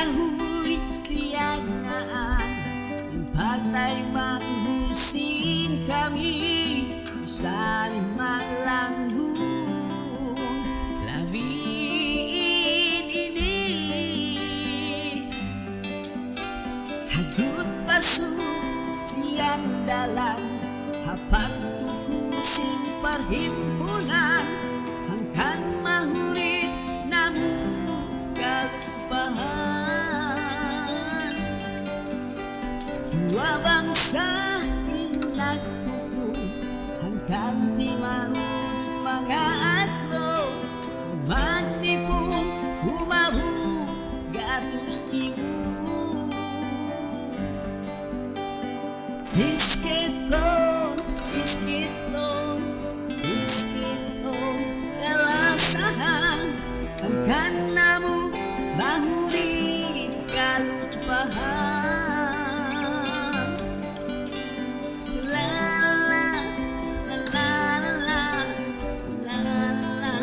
kahoy tiyak naan, patay manghusin kami sa malanggung labiin ini. Hagut pasok siyang dalang, hapag tukusin perhimpunan, hangkan mahurit namu kalupahan. Dua bangsa inagtuko, hangkan di mahul mga agro, magtipong humahu gatus imu. Iskitong, iskitong, iskitong kalasahan, hangkan namu mahuli kalupahan. La la la la la la la la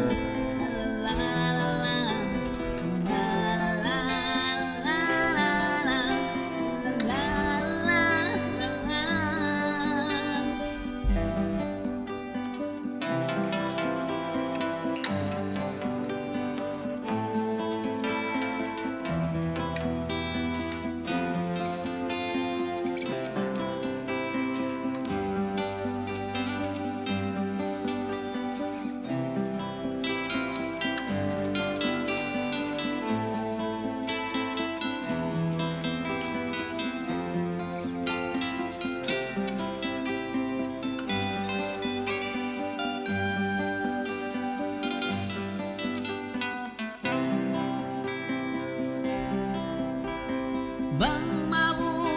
Bang mabu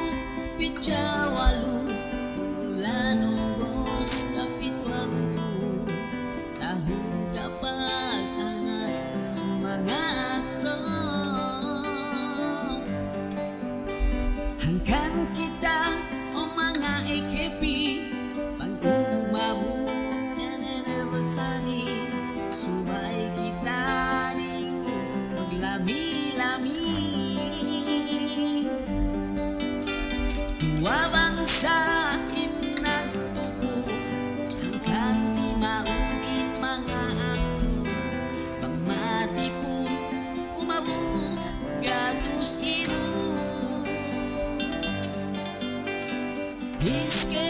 picawalu lanonggos kapitwantu, tahun kapag anak semangat lo, hangkan kita o mga ekepi pag umabu na bersani, subay kita rin maglami-lami. Dua bangsa inagtuko, hangkan di maugin mga agro, pagmati po umabot gatus ibu. Iske